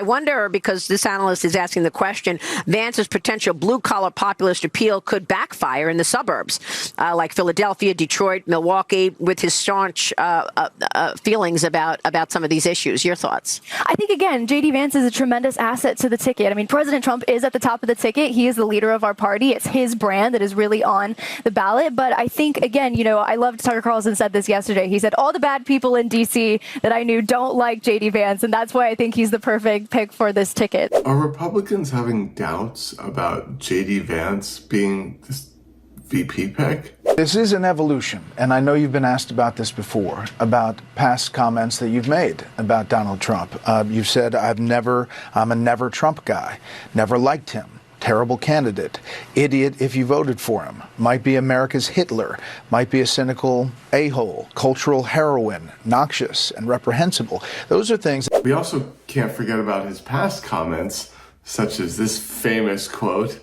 wonder, because this analyst is asking the question, Vance's potential blue-collar populist appeal could backfire in the suburbs, like Philadelphia, Detroit, Milwaukee, with his staunch feelings about some of these issues. Your thoughts? I think, again, J.D. Vance is a tremendous asset to the ticket. I mean, President Trump is at the top of the ticket. He is the leader of our party. It's his brand that is really on the ballot. But I think, again, you know, I loved Tucker Carlson said this yesterday. He said, all the bad people in D.C. that I knew don't like J.D. Vance, and that's why I think he's the perfect pick for this ticket. Are Republicans having doubts about J.D. Vance being this VP pick? This is an evolution, and I know you've been asked about this before, about past comments that you've made about Donald Trump. You've said, I'm a never Trump guy, never liked him. Terrible candidate, idiot if you voted for him, might be America's Hitler, might be a cynical a-hole, cultural heroine, noxious and reprehensible. Those are things. We also can't forget about his past comments, such as this famous quote.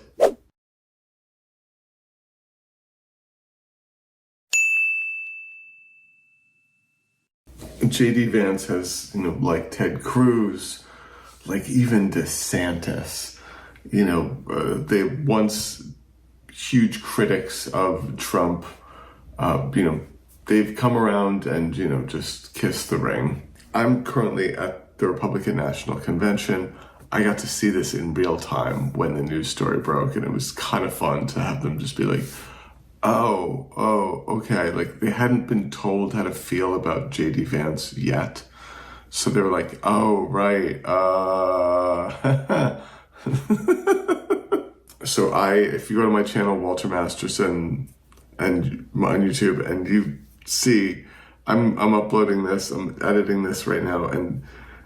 J.D. Vance has, like Ted Cruz, like even DeSantis, they once huge critics of Trump, they've come around and, just kissed the ring. I'm currently at the Republican National Convention. I got to see this in real time when the news story broke, and it was kind of fun to have them just be like, oh, okay. Like they hadn't been told how to feel about J.D. Vance yet. So they were like, oh, right. So if you go to my channel, Walter Masterson, and on YouTube, and you see, I'm uploading this, I'm editing this right now, and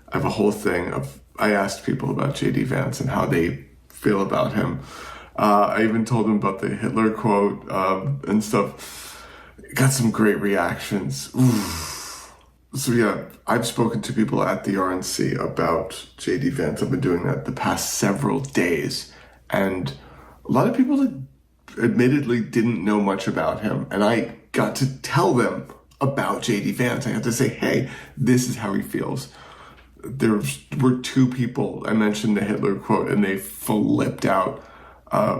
I have a whole thing I asked people about J.D. Vance and how they feel about him. I even told them about the Hitler quote and stuff. Got some great reactions. Oof. So yeah, I've spoken to people at the RNC about J.D. Vance. I've been doing that the past several days. And a lot of people admittedly didn't know much about him. And I got to tell them about J.D. Vance. I had to say, hey, this is how he feels. There were two people, I mentioned the Hitler quote, and they flipped out.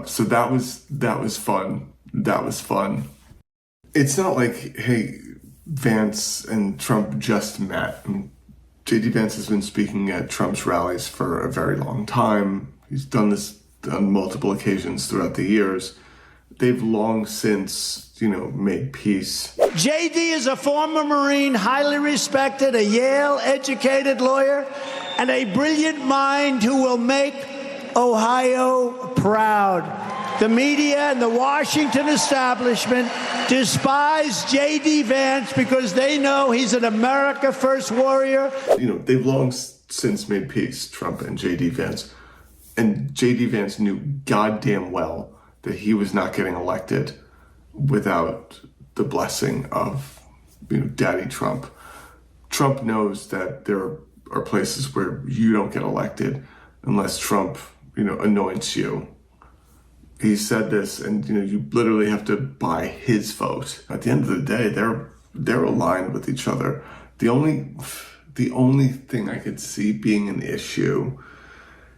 So that was fun. That was fun. It's not like, hey, Vance and Trump just met. I mean, J.D. Vance has been speaking at Trump's rallies for a very long time. He's done this on multiple occasions throughout the years. They've long since, made peace. J.D. is a former Marine, highly respected, a Yale-educated lawyer, and a brilliant mind who will make Ohio proud. The media and the Washington establishment despise J.D. Vance because they know he's an America First warrior. They've long since made peace, Trump and J.D. Vance. And J.D. Vance knew goddamn well that he was not getting elected without the blessing of, Daddy Trump. Trump knows that there are places where you don't get elected unless Trump, anoints you. He said this, and you literally have to buy his vote. At the end of the day, they're aligned with each other. The only thing I could see being an issue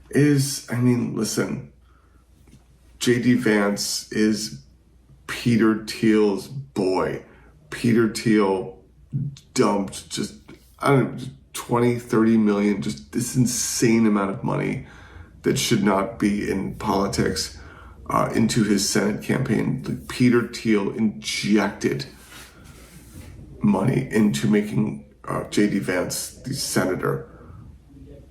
is, listen, J.D. Vance is Peter Thiel's boy. Peter Thiel dumped just 20, 30 million, just this insane amount of money that should not be in politics into his Senate campaign. Peter Thiel injected money into making J.D. Vance the senator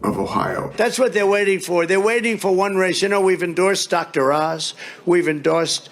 of Ohio. That's what they're waiting for. They're waiting for one race. We've endorsed Dr. Oz. We've endorsed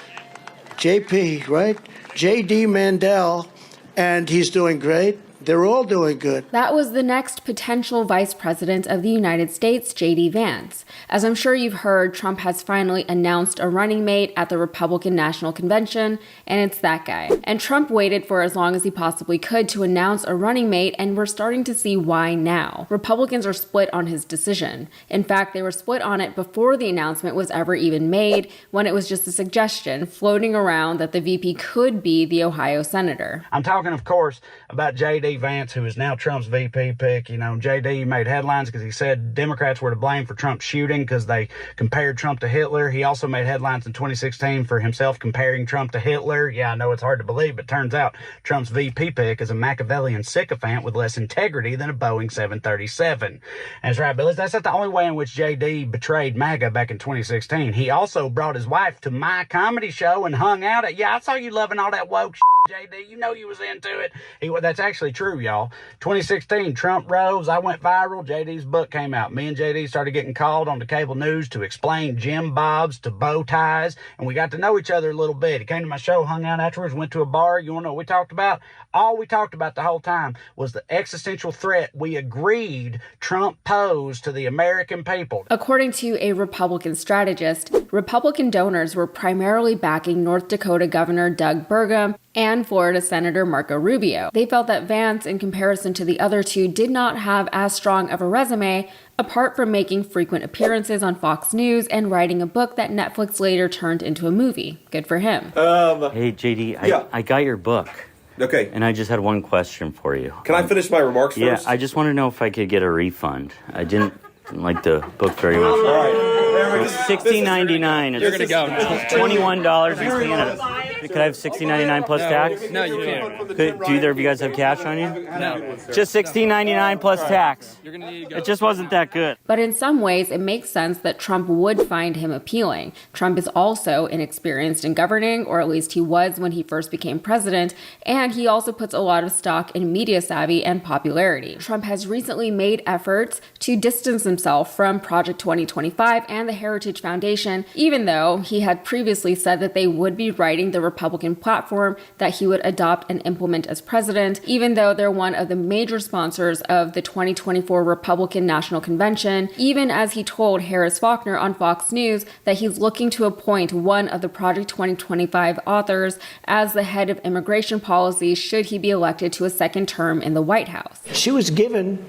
JP, right? J.D. Mandel, and he's doing great. They're all doing good. That was the next potential vice president of the United States, J.D. Vance. As I'm sure you've heard, Trump has finally announced a running mate at the Republican National Convention, and it's that guy. And Trump waited for as long as he possibly could to announce a running mate, and we're starting to see why now. Republicans are split on his decision. In fact, they were split on it before the announcement was ever even made, when it was just a suggestion floating around that the VP could be the Ohio senator. I'm talking, of course, about J.D. J.D. Vance, who is now Trump's VP pick. You know, J.D. made headlines because he said Democrats were to blame for Trump's shooting because they compared Trump to Hitler. He also made headlines in 2016 for himself comparing Trump to Hitler. Yeah, I know it's hard to believe, but turns out Trump's VP pick is a Machiavellian sycophant with less integrity than a Boeing 737. That's right, Billy. That's not the only way in which J.D. betrayed MAGA back in 2016. He also brought his wife to my comedy show and hung out at, yeah, I saw you loving all that woke J.D., you know you was into it. That's actually true, y'all. 2016, Trump rose. I went viral. J.D.'s book came out. Me and J.D. started getting called on the cable news to explain Jim Bobs to bow ties, and we got to know each other a little bit. He came to my show, hung out afterwards, went to a bar. You want to know what we talked about? All we talked about the whole time was the existential threat we agreed Trump posed to the American people. According to a Republican strategist, Republican donors were primarily backing North Dakota Governor Doug Burgum and Florida Senator Marco Rubio. They felt that Vance, in comparison to the other two, did not have as strong of a resume, apart from making frequent appearances on Fox News and writing a book that Netflix later turned into a movie. Good for him. Hey, JD, I got your book. Okay. And I just had one question for you. Can I finish my remarks first? Yeah, I just want to know if I could get a refund. I didn't like the book very much. All right. It's $16.99. You're going to go. $21 in Canada. Could I have $16.99 plus tax? No, you can't. Do either of you guys have cash on you? No. Just $16.99 plus tax. You're going to need to go. It just wasn't that good. But in some ways, it makes sense that Trump would find him appealing. Trump is also inexperienced in governing, or at least he was when he first became president, and he also puts a lot of stock in media savvy and popularity. Trump has recently made efforts to distance himself from Project 2025 and the Heritage Foundation, even though he had previously said that they would be writing the Republican platform that he would adopt and implement as president, even though they're one of the major sponsors of the 2024 Republican National Convention, even as he told Harris Faulkner on Fox News that he's looking to appoint one of the Project 2025 authors as the head of immigration policy should he be elected to a second term in the White House. She was given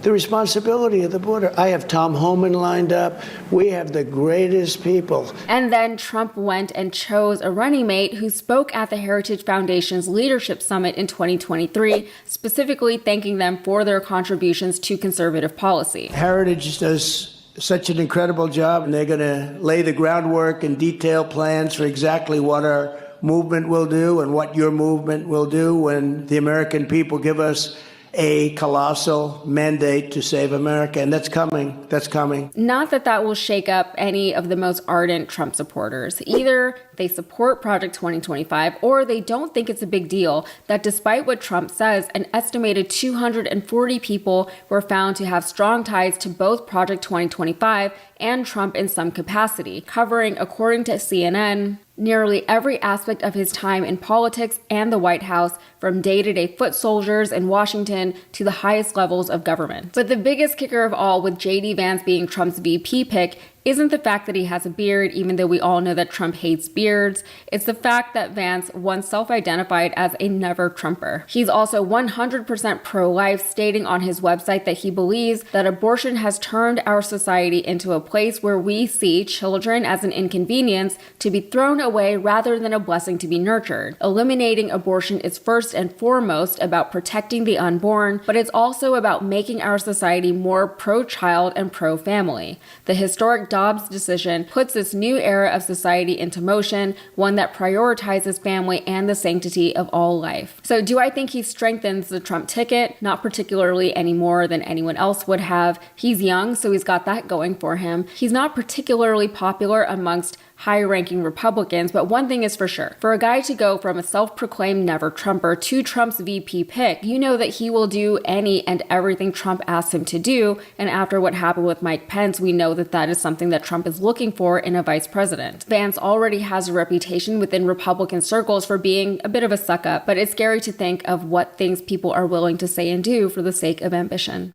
the responsibility of the border. I have Tom Homan lined up. We have the greatest people. And then Trump went and chose a running mate who spoke at the Heritage Foundation's Leadership Summit in 2023, specifically thanking them for their contributions to conservative policy. Heritage does such an incredible job, and they're going to lay the groundwork and detail plans for exactly what our movement will do and what your movement will do when the American people give us a colossal mandate to save America. And that's coming. That's coming. Not that that will shake up any of the most ardent Trump supporters. Either they support Project 2025 or they don't think it's a big deal that despite what Trump says, an estimated 240 people were found to have strong ties to both Project 2025 and Trump in some capacity, covering, according to CNN, nearly every aspect of his time in politics and the White House, from day-to-day foot soldiers in Washington to the highest levels of government. But the biggest kicker of all, with J.D. Vance being Trump's VP pick, isn't the fact that he has a beard, even though we all know that Trump hates beards. It's the fact that Vance once self-identified as a never-Trumper. He's also 100% pro-life, stating on his website that he believes that abortion has turned our society into a place where we see children as an inconvenience to be thrown away rather than a blessing to be nurtured. Eliminating abortion is first and foremost about protecting the unborn, but it's also about making our society more pro-child and pro-family. The historic Dobbs decision puts this new era of society into motion, one that prioritizes family and the sanctity of all life. So do I think he strengthens the Trump ticket? Not particularly any more than anyone else would have. He's young, so he's got that going for him. He's not particularly popular amongst high-ranking Republicans, but one thing is for sure. For a guy to go from a self-proclaimed never-Trumper to Trump's VP pick, you know that he will do any and everything Trump asks him to do, and after what happened with Mike Pence, we know that that is something that Trump is looking for in a vice president. Vance already has a reputation within Republican circles for being a bit of a suck-up, but it's scary to think of what things people are willing to say and do for the sake of ambition.